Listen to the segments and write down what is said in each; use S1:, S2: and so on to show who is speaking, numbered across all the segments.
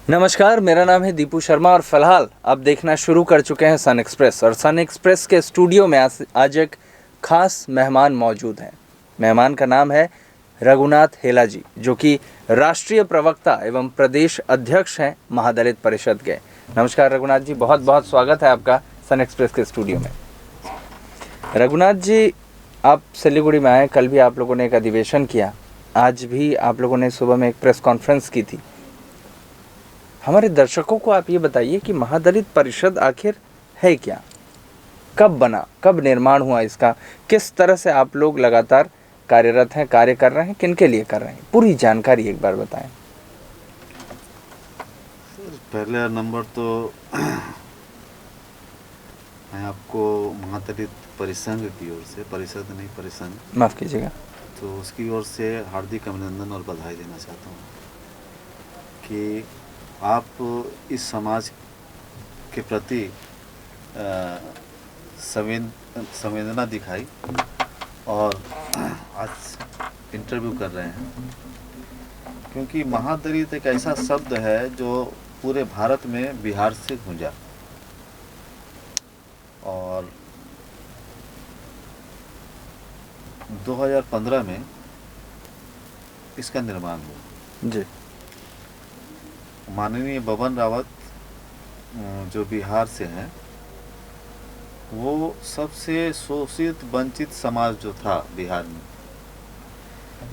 S1: नमस्कार, मेरा नाम है दीपू शर्मा और फिलहाल आप देखना शुरू कर चुके हैं सन एक्सप्रेस। और सन एक्सप्रेस के स्टूडियो में आज एक खास मेहमान मौजूद हैं। मेहमान का नाम है रघुनाथ हेला जी, जो कि राष्ट्रीय प्रवक्ता एवं प्रदेश अध्यक्ष हैं महादलित परिषद के। नमस्कार रघुनाथ जी, बहुत बहुत स्वागत है आपका सन एक्सप्रेस के स्टूडियो में। रघुनाथ जी, आप सिलीगुड़ी में आए, कल भी आप लोगों ने एक अधिवेशन किया, आज भी आप लोगों ने सुबह में एक प्रेस कॉन्फ्रेंस की थी। हमारे दर्शकों को आप ये बताइए कि महादलित परिषद आखिर है क्या, कब बना, कब निर्माण हुआ इसका, किस तरह से आप लोग लगातार कार्यरत हैं, कार्य कर रहे हैं, किनके लिए कर रहे हैं, पूरी जानकारी एक बार बताएं।
S2: पहला नंबर तो मैं आपको महादलित परिसंघ की ओर से, परिषद नहीं परिसंघ,
S1: माफ़ कीजिएगा,
S2: तो उसकी ओर से हार्दिक अभिनंदन और बधाई देना चाहता हूँ कि आप इस समाज के प्रति संवेदना दिखाई और आज इंटरव्यू कर रहे हैं, क्योंकि महादलित एक ऐसा शब्द है जो पूरे भारत में बिहार से गूंजा और 2015 में इसका निर्माण हुआ
S1: जी।
S2: माननीय बबन रावत जो बिहार से हैं, वो सबसे शोषित वंचित समाज जो था बिहार में,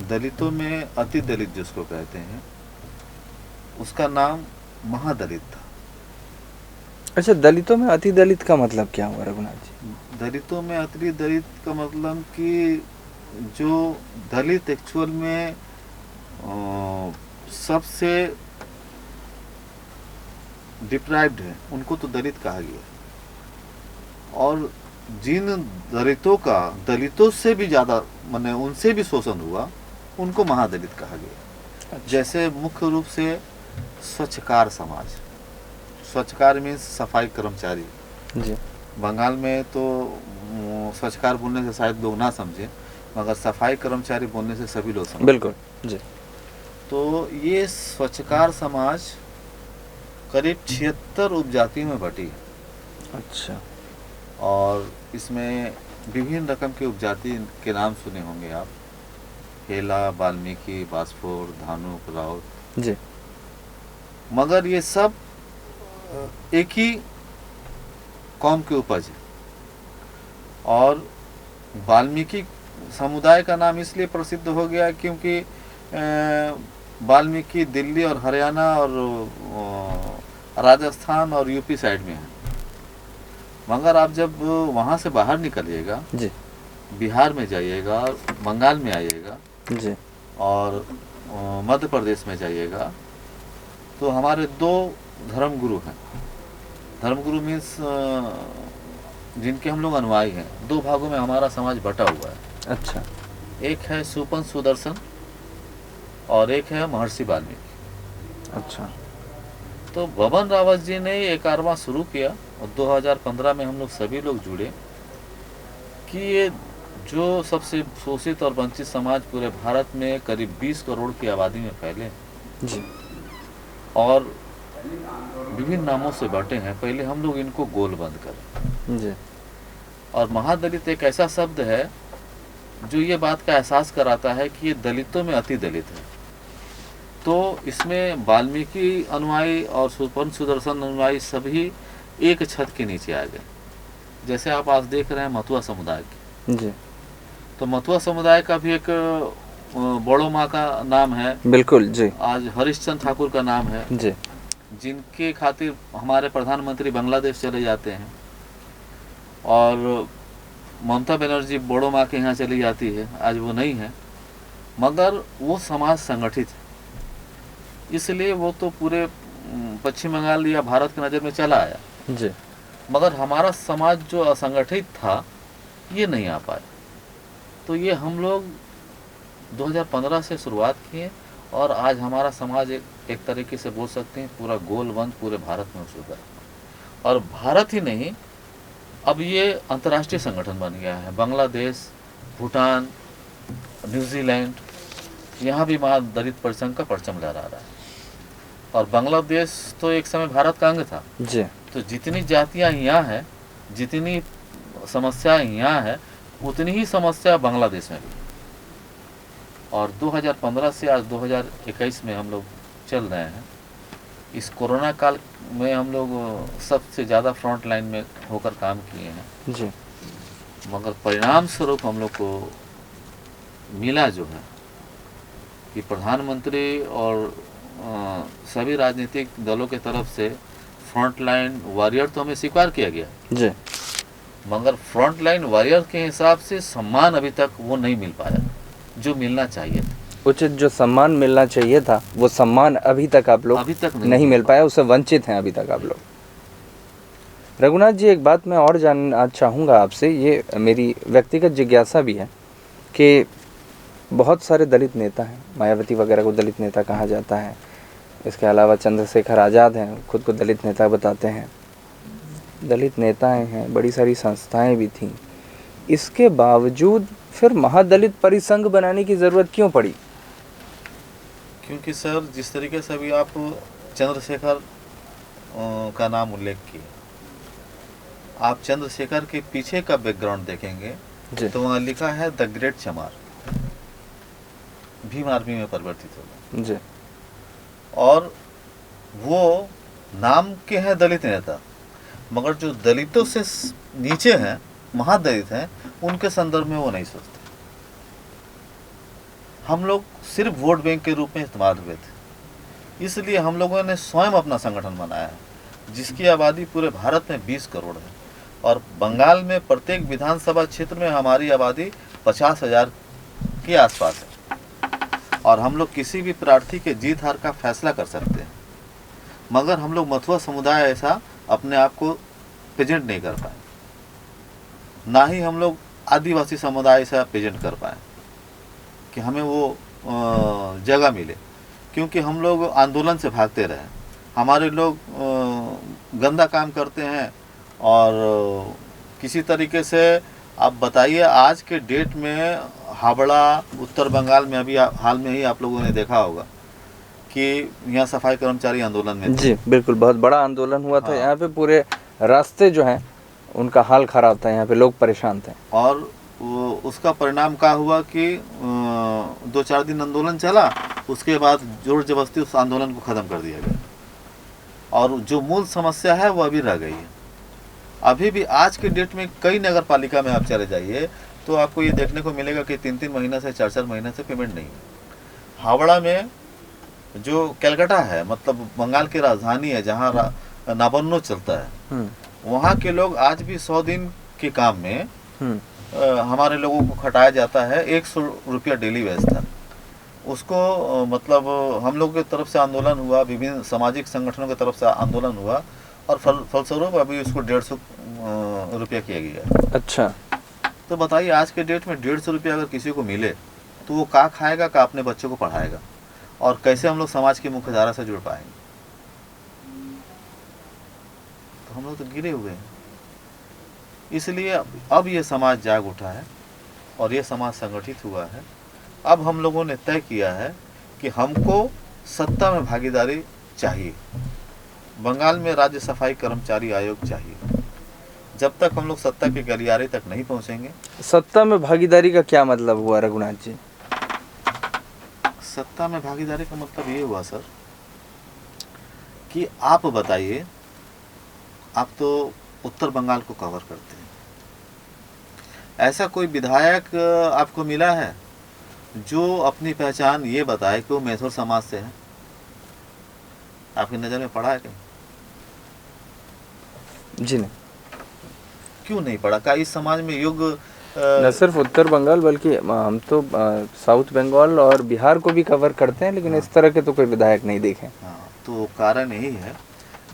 S2: दलितों में अति दलित जिसको कहते हैं, उसका नाम महादलित था।
S1: अच्छा, दलितों में अति दलित का मतलब क्या हुआ रघुनाथ जी?
S2: दलितों में अति दलित का मतलब कि जो दलित एक्चुअल में सबसे डिप्राइव्ड है, उनको तो दलित कहा गया, और जिन दलितों का दलितों से भी ज़्यादा माने उनसे भी शोषण हुआ, उनको महादलित कहा गया।
S1: अच्छा।
S2: जैसे मुख्य रूप से स्वच्छकार समाज, स्वच्छकार मीन्स सफाई कर्मचारी।
S1: जी।
S2: बंगाल में तो स्वच्छकार बोलने से शायद लोग ना समझे, मगर सफाई कर्मचारी बोलने से सभी लोग समझे।
S1: बिल्कुल जी।
S2: तो ये स्वच्छकार समाज करीब 76 उपजातियों में बटी है।
S1: अच्छा।
S2: और इसमें विभिन्न रकम के उपजाति के नाम सुने होंगे आप, हेला, वाल्मीकि, बासफोर, धानुक, राउत
S1: जी।
S2: मगर ये सब एक ही कौम के उपज है। और वाल्मीकि समुदाय का नाम इसलिए प्रसिद्ध हो गया क्योंकि वाल्मीकि दिल्ली और हरियाणा और राजस्थान और यूपी साइड में है, मगर आप जब वहाँ से बाहर निकलिएगा
S1: जी,
S2: बिहार में जाइएगा, बंगाल में आइएगा
S1: जी,
S2: और मध्य प्रदेश में जाइएगा, तो हमारे दो धर्मगुरु हैं। धर्मगुरु मीन्स जिनके हम लोग अनुयायी हैं। दो भागों में हमारा समाज बटा हुआ है।
S1: अच्छा।
S2: एक है सुपन सुदर्शन और एक है महर्षि वाल्मीकि।
S1: अच्छा।
S2: तो बबन रावत जी ने ये कारवां शुरू किया और 2015 में हम लोग सभी लोग जुड़े कि ये जो सबसे शोषित और वंचित समाज पूरे भारत में करीब 20 करोड़ की आबादी में फैले
S1: जी।
S2: और विभिन्न नामों से बांटे हैं, पहले हम लोग इनको गोलबंद करें।
S1: जी।
S2: और महादलित एक ऐसा शब्द है जो ये बात का एहसास कराता है कि ये दलितों में अति दलित है। तो इसमें वाल्मीकि अनुयायी और सुपन सुदर्शन अनुयायी सभी एक छत के नीचे आ गए। जैसे आप आज देख रहे हैं मथुआ समुदाय की,
S1: जी।
S2: तो मथुआ समुदाय का भी एक बड़ो माँ का नाम है।
S1: बिल्कुल जी।
S2: आज हरिश्चंद्र ठाकुर का नाम है,
S1: जी।
S2: जिनके खातिर हमारे प्रधानमंत्री बांग्लादेश चले जाते हैं और ममता बनर्जी बोडो माँ के यहाँ चली जाती है, आज वो नहीं है, मगर वो समाज संगठित है, इसलिए वो तो पूरे पश्चिम बंगाल या भारत की नज़र में चला आया।
S1: जी।
S2: मगर हमारा समाज जो असंगठित था ये नहीं आ पाया। तो ये हम लोग 2015 से शुरुआत किए और आज हमारा समाज एक तरीके से बोल सकते हैं पूरा गोलबंद पूरे भारत में हो चुका है। और भारत ही नहीं, अब ये अंतर्राष्ट्रीय संगठन बन गया है। बांग्लादेश, भूटान, न्यूजीलैंड, यहाँ भी महादलित परिसंघ का परचम लहरा रहा है। और बांग्लादेश तो एक समय भारत का अंग था।
S1: जी
S2: तो जितनी जातियां यहाँ हैं, जितनी समस्या यहाँ है, उतनी ही समस्या बांग्लादेश में भी। और 2015 से आज 2021 में हम लोग चल रहे हैं। इस कोरोना काल में हम लोग सबसे ज़्यादा फ्रंट लाइन में होकर काम किए हैं,
S1: जी
S2: मगर परिणाम स्वरूप हम लोग को मिला जो है कि प्रधानमंत्री और सभी राजनीतिक दलों के तरफ से फ्रंट लाइन वॉरियर तो हमें स्वीकार किया गया,
S1: जी
S2: मगर फ्रंट लाइन वॉरियर के हिसाब से सम्मान अभी तक वो नहीं मिल पाया जो मिलना चाहिए था।
S1: उचित जो सम्मान मिलना चाहिए था वो सम्मान अभी तक आप लोग
S2: अभी तक
S1: नहीं मिल पाया, उससे वंचित हैं अभी तक आप लोग। रघुनाथ जी, एक बात मैं और जानना चाहूँगा आपसे, ये मेरी व्यक्तिगत जिज्ञासा भी है कि बहुत सारे दलित नेता हैं, मायावती वगैरह को दलित नेता कहा जाता है, इसके अलावा चंद्रशेखर आज़ाद हैं, खुद को दलित नेता बताते हैं, दलित नेताएं हैं, बड़ी सारी संस्थाएं भी थीं, इसके बावजूद फिर महादलित परिसंघ बनाने की ज़रूरत क्यों पड़ी?
S2: क्योंकि सर, जिस तरीके से अभी आप चंद्रशेखर का नाम उल्लेख किए, आप चंद्रशेखर के पीछे का बैकग्राउंड देखेंगे तो वहाँ लिखा है द ग्रेट चमार, भीम आर्मी में परिवर्तित हो
S1: जी।
S2: और वो नाम के हैं दलित नेता, मगर जो दलितों से नीचे हैं, महादलित हैं, उनके संदर्भ में वो नहीं सोचते। हम लोग सिर्फ वोट बैंक के रूप में इस्तेमाल हुए थे, इसलिए हम लोगों ने स्वयं अपना संगठन बनाया है, जिसकी आबादी पूरे भारत में 20 करोड़ है और बंगाल में प्रत्येक विधानसभा क्षेत्र में हमारी आबादी 50,000 के आसपास है। और हम लोग किसी भी प्रार्थी के जीत हार का फैसला कर सकते हैं, मगर हम लोग मथुआ समुदाय ऐसा अपने आप को प्रेजेंट नहीं कर पाए, ना ही हम लोग आदिवासी समुदाय ऐसा प्रेजेंट कर पाए कि हमें वो जगह मिले, क्योंकि हम लोग आंदोलन से भागते रहे। हमारे लोग गंदा काम करते हैं और किसी तरीके से आप बताइए, आज के डेट में हावड़ा, उत्तर बंगाल में अभी हाल में ही आप लोगों ने देखा होगा कि यहाँ सफाई कर्मचारी आंदोलन में थे।
S1: जी बिल्कुल, बहुत बड़ा आंदोलन हुआ था।
S2: हाँ।
S1: यहाँ पे पूरे रास्ते जो हैं उनका हाल खराब था, यहाँ पे लोग परेशान थे।
S2: और उसका परिणाम क्या हुआ कि 2-4 दिन आंदोलन चला, उसके बाद जोर जबरदस्ती उस आंदोलन को ख़त्म कर दिया गया और जो मूल समस्या है वो अभी रह गई है। अभी भी आज के डेट में कई नगर पालिका में आप चले जाइए तो आपको ये देखने को मिलेगा कि 3-3 महीना से 4-4 महीने से पेमेंट नहीं है। हावड़ा में जो कलकत्ता है, मतलब बंगाल की राजधानी है, जहाँ नाबन्नो चलता है, वहाँ के लोग आज भी 100 दिन के काम में हमारे लोगों को खटाया जाता है। 100 रुपया डेली वेज था उसको। मतलब हम लोग की तरफ से आंदोलन हुआ, विभिन्न सामाजिक संगठनों की तरफ से आंदोलन हुआ और फलस्वरूप अभी उसको 150 रुपया किया गया।
S1: अच्छा,
S2: तो बताइए, आज के डेट में 150 रुपया अगर किसी को मिले तो वो क्या खाएगा, क्या अपने बच्चों को पढ़ाएगा, और कैसे हम लोग समाज की मुख्य धारा से जुड़ पाएंगे? तो हम लोग तो गिरे हुए हैं। इसलिए अब ये समाज जाग उठा है और ये समाज संगठित हुआ है। अब हम लोगों ने तय किया है कि हमको सत्ता में भागीदारी चाहिए। बंगाल में राज्य सफाई कर्मचारी आयोग चाहिए। जब तक हम लोग सत्ता के गलियारे तक नहीं पहुंचेंगे।
S1: सत्ता में भागीदारी का क्या मतलब हुआ रघुनाथ जी?
S2: सत्ता में भागीदारी का मतलब ये हुआ सर कि आप बताइए, आप तो उत्तर बंगाल को कवर करते हैं, ऐसा कोई विधायक आपको मिला है जो अपनी पहचान ये बताए कि वो मैथुर समाज से है? आपकी नज़र में पड़ा है कहीं?
S1: जी नहीं।
S2: क्यों नहीं पड़ा? क्या इस समाज में योग्य
S1: न सिर्फ उत्तर बंगाल बल्कि हम तो साउथ बंगाल और बिहार को भी कवर करते हैं, लेकिन इस तरह के तो कोई विधायक नहीं देखे।
S2: हाँ, तो कारण यही है।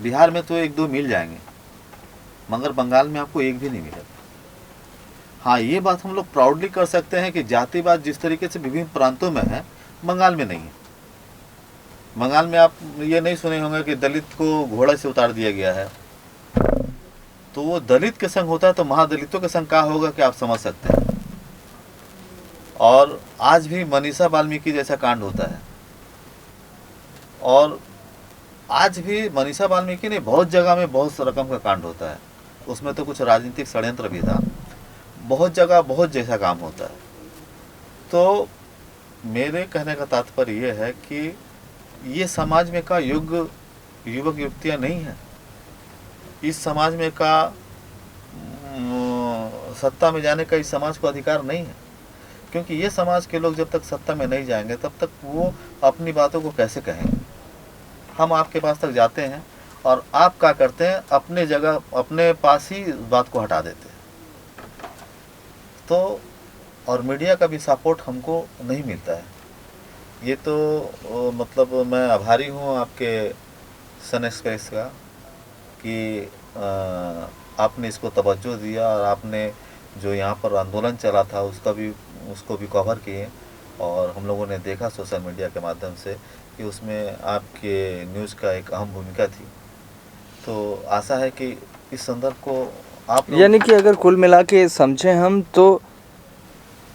S2: बिहार में तो 1-2 मिल जाएंगे, मगर बंगाल में आपको एक भी नहीं मिलेगा। हाँ, ये बात हम लोग प्राउडली कर सकते हैं कि जातिवाद जिस तरीके से विभिन्न प्रांतों में है, बंगाल में नहीं है। बंगाल में आप ये नहीं सुने होंगे कि दलित को घोड़े से उतार दिया गया है। तो वो दलित के संग होता है तो महादलितों के संग क्या होगा कि आप समझ सकते हैं। और आज भी मनीषा वाल्मीकि जैसा कांड होता है और आज भी मनीषा वाल्मीकि ने बहुत जगह में बहुत रकम का कांड होता है, उसमें तो कुछ राजनीतिक षड्यंत्र भी था, बहुत जगह बहुत जैसा काम होता है। तो मेरे कहने का तात्पर्य ये है कि ये समाज में का युग युवक युवतियाँ नहीं है, इस समाज में का सत्ता में जाने का इस समाज को अधिकार नहीं है, क्योंकि ये समाज के लोग जब तक सत्ता में नहीं जाएंगे तब तक वो अपनी बातों को कैसे कहेंगे। हम आपके पास तक जाते हैं और आप क्या करते हैं, अपने जगह अपने पास ही बात को हटा देते हैं। तो और मीडिया का भी सपोर्ट हमको नहीं मिलता है। ये तो मतलब मैं आभारी हूँ आपके सन एक्सप्रेस का कि आपने इसको तवज्जो दिया और आपने जो यहाँ पर आंदोलन चला था उसको भी कवर किए, और हम लोगों ने देखा सोशल मीडिया के माध्यम से कि उसमें आपके न्यूज़ का एक अहम भूमिका थी। तो आशा है कि इस संदर्भ को आप
S1: यानी कि अगर कुल मिला के समझें हम तो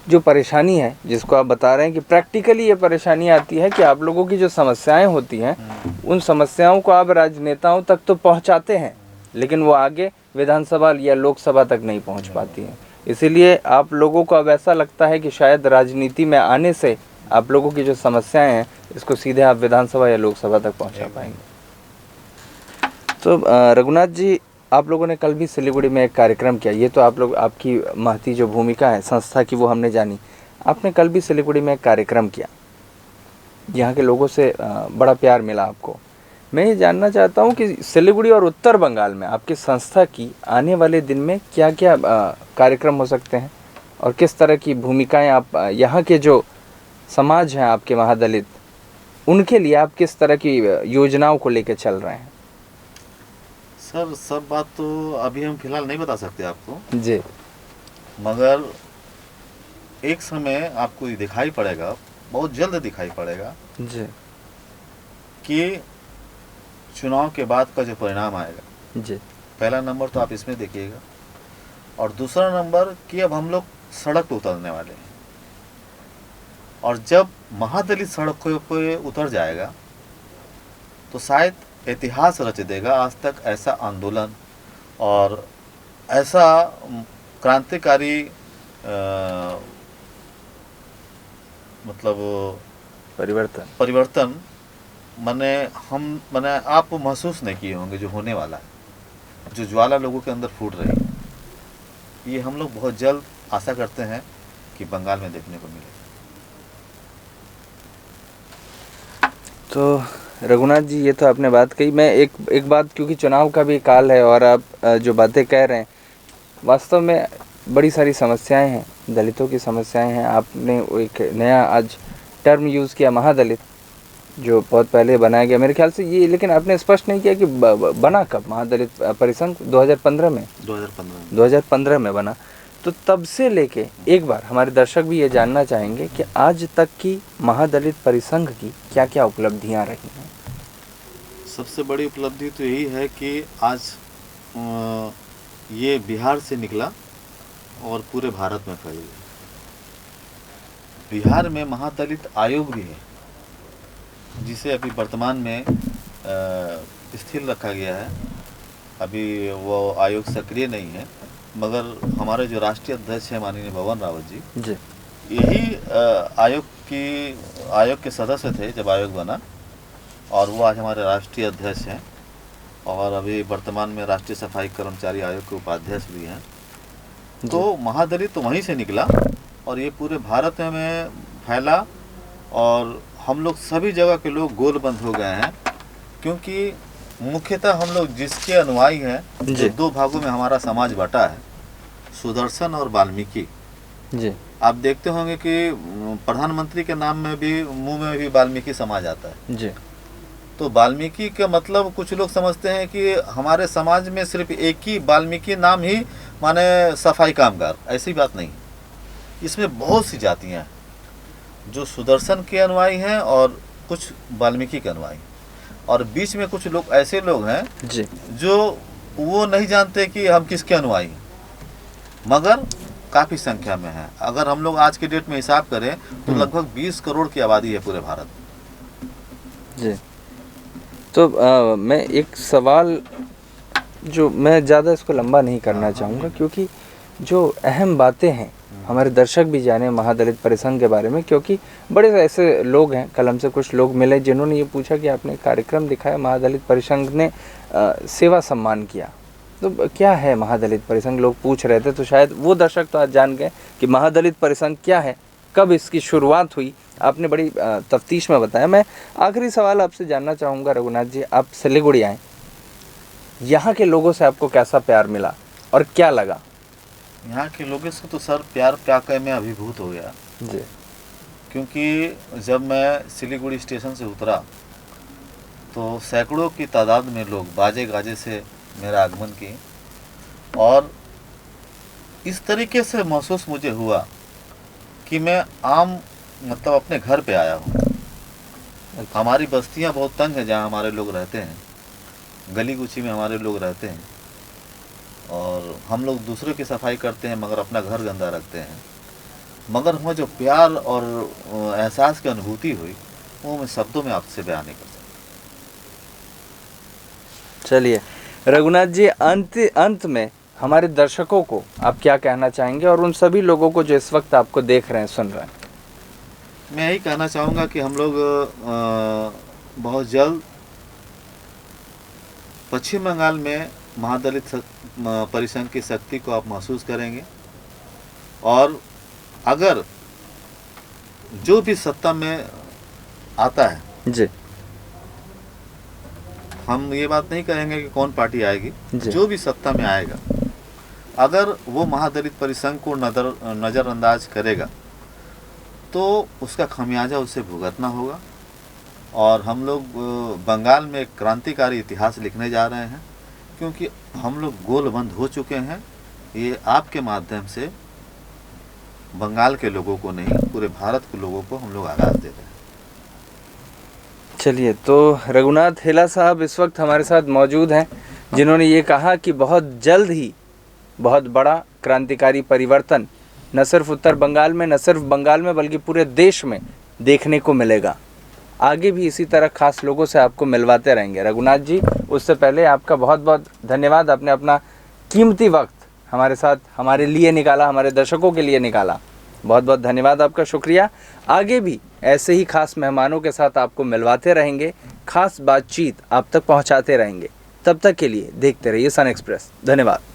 S1: जो परेशानी है जिसको आप बता रहे हैं कि प्रैक्टिकली ये परेशानी आती है कि आप लोगों की जो समस्याएं होती हैं उन समस्याओं को आप राजनेताओं तक तो पहुंचाते हैं, लेकिन वो आगे विधानसभा या लोकसभा तक नहीं पहुंच पाती हैं। इसीलिए आप लोगों को अब ऐसा लगता है कि शायद राजनीति में आने से आप लोगों की जो समस्याएं हैं इसको सीधे आप विधानसभा या लोकसभा तक पहुंचा पाएंगे। तो रघुनाथ जी, आप लोगों ने कल भी सिलीगुड़ी में एक कार्यक्रम किया। ये तो आप लोग आपकी महती जो भूमिका है संस्था की वो हमने जानी। आपने कल भी सिलीगुड़ी में एक कार्यक्रम किया, यहाँ के लोगों से बड़ा प्यार मिला आपको। मैं ये जानना चाहता हूँ कि सिलीगुड़ी और उत्तर बंगाल में आपकी संस्था की आने वाले दिन में क्या क्या कार्यक्रम हो सकते हैं और किस तरह की भूमिकाएं आप यहाँ के जो समाज हैं आपके महादलित उनके लिए आप किस तरह की योजनाओं को लेकर चल रहे हैं?
S2: सर सब बात तो अभी हम फिलहाल नहीं बता सकते आपको
S1: जी,
S2: मगर एक समय आपको ये दिखाई पड़ेगा, बहुत जल्द दिखाई पड़ेगा
S1: जी,
S2: कि चुनाव के बाद का जो परिणाम आएगा।
S1: जी,
S2: पहला नंबर तो आप इसमें देखिएगा, और दूसरा नंबर कि अब हम लोग सड़क पर उतरने वाले हैं, और जब महादलित सड़कों पे उतर जाएगा तो शायद इतिहास रच देगा। आज तक ऐसा आंदोलन और ऐसा क्रांतिकारी मतलब परिवर्तन मैंने आप महसूस नहीं किए होंगे जो होने वाला है, जो ज्वाला लोगों के अंदर फूट रही है। ये हम लोग बहुत जल्द आशा करते हैं कि बंगाल में देखने को मिले।
S1: तो रघुनाथ जी, ये तो आपने बात कही। मैं एक बात, क्योंकि चुनाव का भी काल है और आप जो बातें कह रहे हैं वास्तव में बड़ी सारी समस्याएं हैं, दलितों की समस्याएं हैं। आपने एक नया आज टर्म यूज़ किया महादलित, जो बहुत पहले बनाया गया मेरे ख्याल से ये, लेकिन आपने स्पष्ट नहीं किया कि बना कब महादलित परिसंघ। 2015 में 2015 में बना। तो तब से लेके एक बार हमारे दर्शक भी ये जानना चाहेंगे कि आज तक की महादलित परिसंघ की क्या क्या उपलब्धियां रही हैं।
S2: सबसे बड़ी उपलब्धि तो यही है कि आज ये बिहार से निकला और पूरे भारत में फैल गया। बिहार में महादलित आयोग भी है, जिसे अभी वर्तमान में स्थिर रखा गया है। अभी वो आयोग सक्रिय नहीं है, मगर हमारे जो राष्ट्रीय अध्यक्ष हैं माननीय भवन रावत जी यही आयोग के सदस्य थे जब आयोग बना, और वो आज हमारे राष्ट्रीय अध्यक्ष हैं और अभी वर्तमान में राष्ट्रीय सफाई कर्मचारी आयोग के उपाध्यक्ष भी हैं। तो महादलित तो वहीं से निकला और ये पूरे भारत में फैला, और हम लोग सभी जगह के लोग गोलबंद हो गए हैं, क्योंकि मुख्यतः हम लोग जिसके अनुयायी हैं, जो दो भागों में हमारा समाज बटा है, सुदर्शन और वाल्मीकि जी। आप देखते होंगे कि प्रधानमंत्री के नाम में भी मुंह में भी वाल्मीकि समाज आता है जी। तो वाल्मीकि का मतलब कुछ लोग समझते हैं कि हमारे समाज में सिर्फ एक ही वाल्मीकि नाम ही माने सफाई कामगार, ऐसी बात नहीं। इसमें बहुत सी जातियां हैं, जो सुदर्शन के अनुयायी हैं और कुछ वाल्मीकि के अनुयायी, और बीच में कुछ लोग ऐसे लोग हैं जी, जो वो नहीं जानते कि हम किसके अनुयायी हैं, मगर काफ़ी संख्या में है। अगर हम लोग आज के डेट में हिसाब करें तो लगभग 20 करोड़ की आबादी है पूरे भारत में जी।
S1: तो मैं एक सवाल जो मैं ज़्यादा इसको लंबा नहीं करना चाहूँगा, क्योंकि जो अहम बातें हैं हमारे दर्शक भी जाने महादलित परिसंघ के बारे में, क्योंकि बड़े ऐसे लोग हैं, कल हमसे कुछ लोग मिले जिन्होंने ये पूछा कि आपने कार्यक्रम दिखाया, महादलित परिसंघ ने सेवा सम्मान किया, तो क्या है महादलित परिसंघ, लोग पूछ रहे थे। तो शायद वो दर्शक तो आज जान गए कि महादलित परिसंघ क्या है, कब इसकी शुरुआत हुई, आपने बड़ी तफ्तीश में बताया। मैं आखिरी सवाल आपसे जानना चाहूँगा रघुनाथ जी, आप सिलीगुड़ी आए, यहाँ के लोगों से आपको कैसा प्यार मिला और क्या लगा?
S2: यहाँ के लोगों से तो सर प्यार प्यार मैं अभिभूत हो गया
S1: जी।
S2: क्योंकि जब मैं सिलीगुड़ी स्टेशन से उतरा तो सैकड़ों की तादाद में लोग बाजे गाजे से मेरा आगमन किए और इस तरीके से महसूस मुझे हुआ कि मैं मतलब अपने घर पे आया हूँ। हमारी बस्तियाँ बहुत तंग हैं जहाँ हमारे लोग रहते हैं, गली गुची में हमारे लोग रहते हैं और हम लोग दूसरे की सफाई करते हैं मगर अपना घर गंदा रखते हैं। मगर हमें जो प्यार और एहसास की अनुभूति हुई वो मैं शब्दों में आपसे बयान नहीं कर सकता।
S1: चलिए रघुनाथ जी, अंत में हमारे दर्शकों को आप क्या कहना चाहेंगे और उन सभी लोगों को जो इस वक्त आपको देख रहे हैं, सुन रहे हैं?
S2: मैं यही कहना चाहूँगा कि हम लोग बहुत जल्द पश्चिम बंगाल में महादलित परिसंघ की शक्ति को आप महसूस करेंगे और अगर जो भी सत्ता में आता है
S1: जी,
S2: हम ये बात नहीं कहेंगे कि कौन पार्टी आएगी,
S1: जो
S2: भी सत्ता में आएगा अगर वो महादलित परिसंघ को नज़रअंदाज करेगा तो उसका खमियाजा उसे भुगतना होगा। और हम लोग बंगाल में एक क्रांतिकारी इतिहास लिखने जा रहे हैं क्योंकि हम लोग गोलबंद हो चुके हैं। ये आपके माध्यम से बंगाल के लोगों को नहीं, पूरे भारत के लोगों को हम लोग आगाज़ दे रहे हैं।
S1: चलिए, तो रघुनाथ हेला साहब इस वक्त हमारे साथ मौजूद हैं, जिन्होंने ये कहा कि बहुत जल्द ही बहुत बड़ा क्रांतिकारी परिवर्तन न सिर्फ उत्तर बंगाल में, न सिर्फ बंगाल में, बल्कि पूरे देश में देखने को मिलेगा। आगे भी इसी तरह खास लोगों से आपको मिलवाते रहेंगे। रघुनाथ जी, उससे पहले आपका बहुत बहुत धन्यवाद, आपने अपना कीमती वक्त हमारे साथ हमारे लिए निकाला, हमारे दर्शकों के लिए निकाला। बहुत बहुत धन्यवाद आपका, शुक्रिया। आगे भी ऐसे ही खास मेहमानों के साथ आपको मिलवाते रहेंगे, खास बातचीत आप तक पहुंचाते रहेंगे। तब तक के लिए देखते रहिए सन एक्सप्रेस। धन्यवाद।